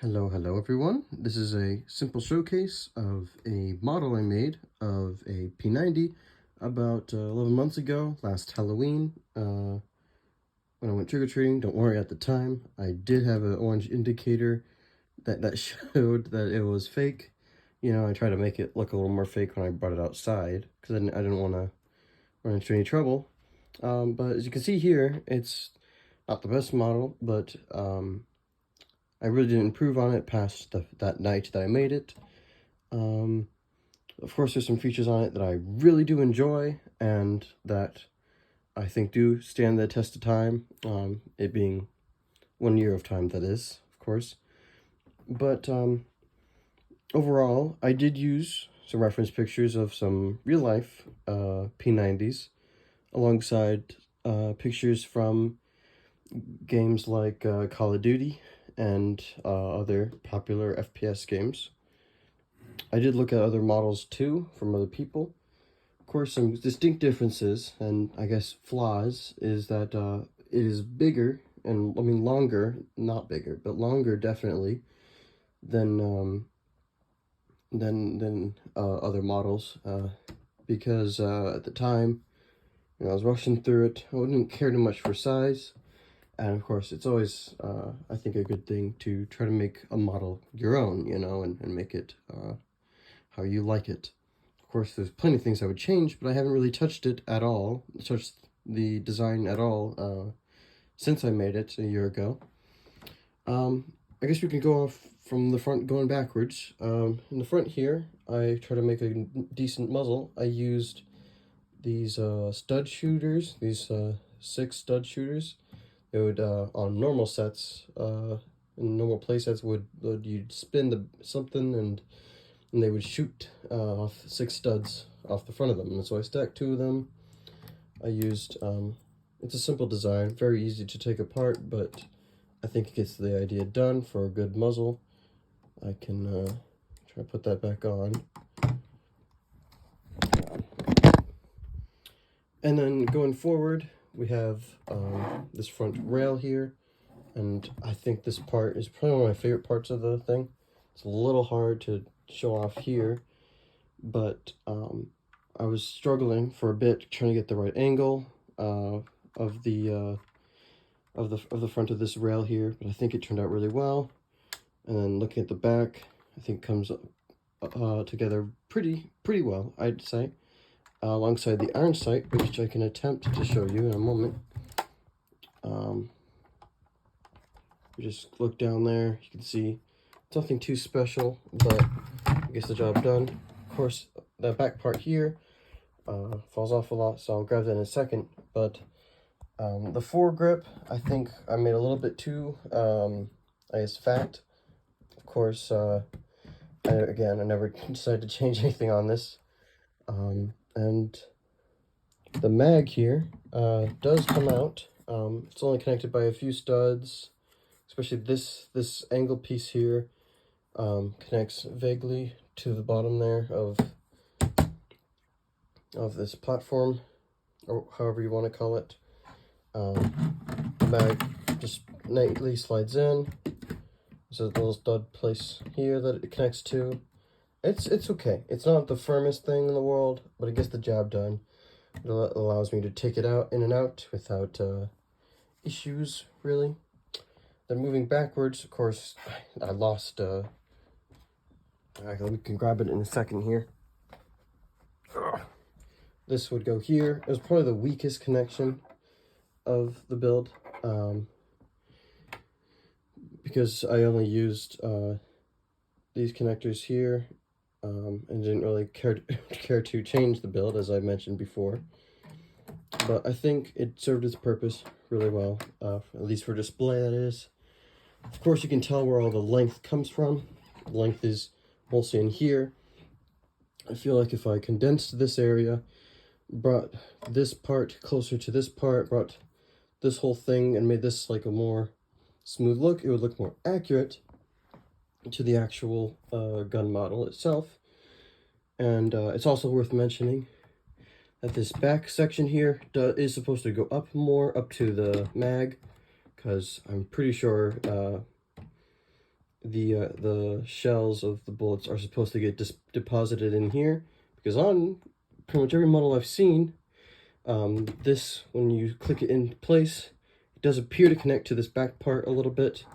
Hello everyone. This is a simple showcase of a model I made of a P90 about 11 months ago, last Halloween, when I went trick-or-treating. Don't worry, at the time, I did have an orange indicator that showed that it was fake. You know, I tried to make it look a little more fake when I brought it outside, because I didn't want to run into any trouble. But as you can see here, it's not the best model, but I really didn't improve on it past that night that I made it. Of course, there's some features on it that I really do enjoy and that I think do stand the test of time, it being 1 year of time, that is, of course. But overall, I did use some reference pictures of some real-life P90s alongside pictures from games like Call of Duty and other popular FPS games. I did look at other models too from other people. Of course, some distinct differences and I guess flaws is that it is bigger and longer, not bigger, but longer definitely than other models because at the time, you know, I was rushing through it. I wouldn't care too much for size. And of course, it's always, I think, a good thing to try to make a model your own, you know, and make it how you like it. Of course, there's plenty of things I would change, but I haven't really touched it at all, touched the design at all, since I made it a year ago. I guess we can go off from the front going backwards. In the front here, I try to make a decent muzzle. I used these stud shooters, these 6 stud shooters. It would, on normal sets, in normal play sets, you'd spin something and they would shoot off 6 studs off the front of them. And so I stacked 2 of them. I used, it's a simple design, very easy to take apart, but I think it gets the idea done for a good muzzle. I can try to put that back on. And then going forward, we have this front rail here, and I think this part is probably one of my favorite parts of the thing. It's a little hard to show off here, but I was struggling for a bit trying to get the right angle of the front of this rail here, but I think it turned out really well. And then looking at the back, I think comes together pretty well, I'd say. Alongside the iron sight, which I can attempt to show you in a moment. You just look down there, you can see it's nothing too special, but I guess the job done. Of course, that back part here falls off a lot, so I'll grab that in a second. But the foregrip, I think I made a little bit too, I guess, fat. Of course, again, I never decided to change anything on this. And the mag here does come out. It's only connected by a few studs, especially this angle piece here connects vaguely to the bottom there of this platform, or however you want to call it. The mag just neatly slides in. There's a little stud place here that it connects to. It's okay. It's not the firmest thing in the world, but it gets the job done. It allows me to take it out in and out without issues, really. Then moving backwards, of course, I lost. We can grab it in a second here. This would go here. It was probably the weakest connection of the build, because I only used these connectors here. And didn't really care to change the build, as I mentioned before. But I think it served its purpose really well, at least for display, that is. Of course, you can tell where all the length comes from. The length is mostly in here. I feel like if I condensed this area, brought this part closer to this part, brought this whole thing and made this like a more smooth look, it would look more accurate to the actual gun model itself. And it's also worth mentioning that this back section here is supposed to go up more, up to the mag, because I'm pretty sure the shells of the bullets are supposed to get deposited in here, because on pretty much every model I've seen, this, when you click it in place, it does appear to connect to this back part a little bit,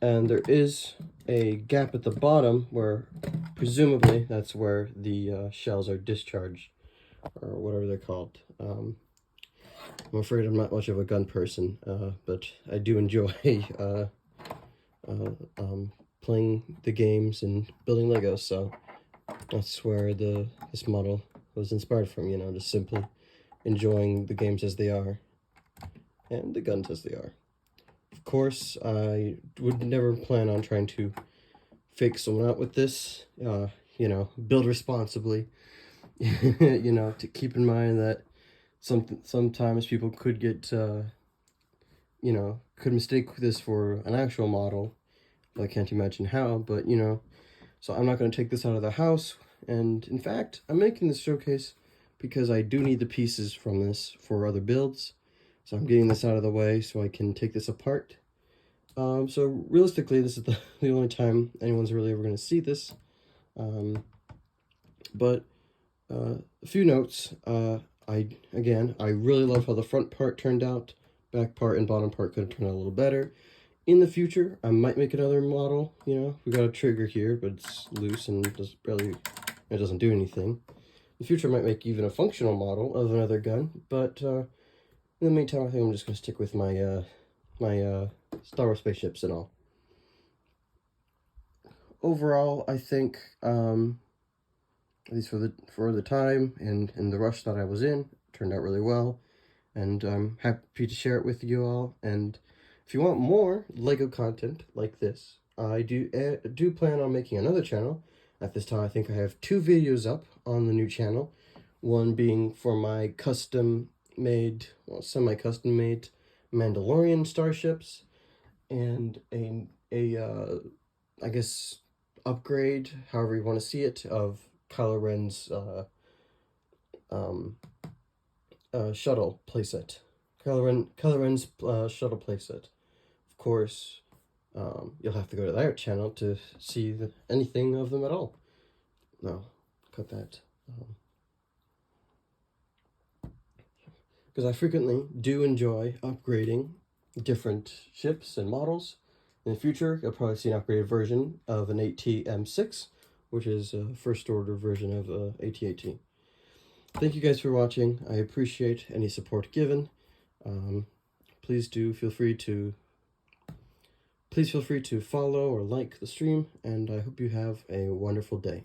and there is a gap at the bottom where presumably that's where the shells are discharged, or whatever they're called. I'm afraid I'm not much of a gun person, but I do enjoy playing the games and building Legos, so that's where this model was inspired from, you know, just simply enjoying the games as they are, and the guns as they are. Of course, I would never plan on trying to fake someone out with this, you know, build responsibly, you know, to keep in mind that sometimes people could get, you know, could mistake this for an actual model. I can't imagine how, but, you know, so I'm not going to take this out of the house, and in fact, I'm making this showcase because I do need the pieces from this for other builds, so I'm getting this out of the way so I can take this apart. So realistically, this is the only time anyone's really ever going to see this, but a few notes. I really love how the front part turned out. Back part and bottom part could have turned out a little better. In the future, I might make another model. You know, we got a trigger here, but it's loose and it doesn't do anything. In the future, I might make even a functional model of another gun, but in the meantime, I think I'm just going to stick with my Star Wars spaceships and all. Overall, I think, at least for the time and the rush that I was in, it turned out really well, and I'm happy to share it with you all. And if you want more Lego content like this, I do plan on making another channel. At this time, I think I have 2 videos up on the new channel, one being for my custom-made, well, semi-custom made Mandalorian starships, and I guess upgrade, however you want to see it, of Kylo Ren's shuttle playset. Kylo Ren's shuttle playset. Of course, you'll have to go to their channel to see anything of them at all. No, cut that. Because I frequently do enjoy upgrading different ships and models. In the future, you'll probably see an upgraded version of an AT M6, which is a first order version of AT-AT. Thank you guys for watching. I appreciate any support given. Please feel free to follow or like the stream, and I hope you have a wonderful day.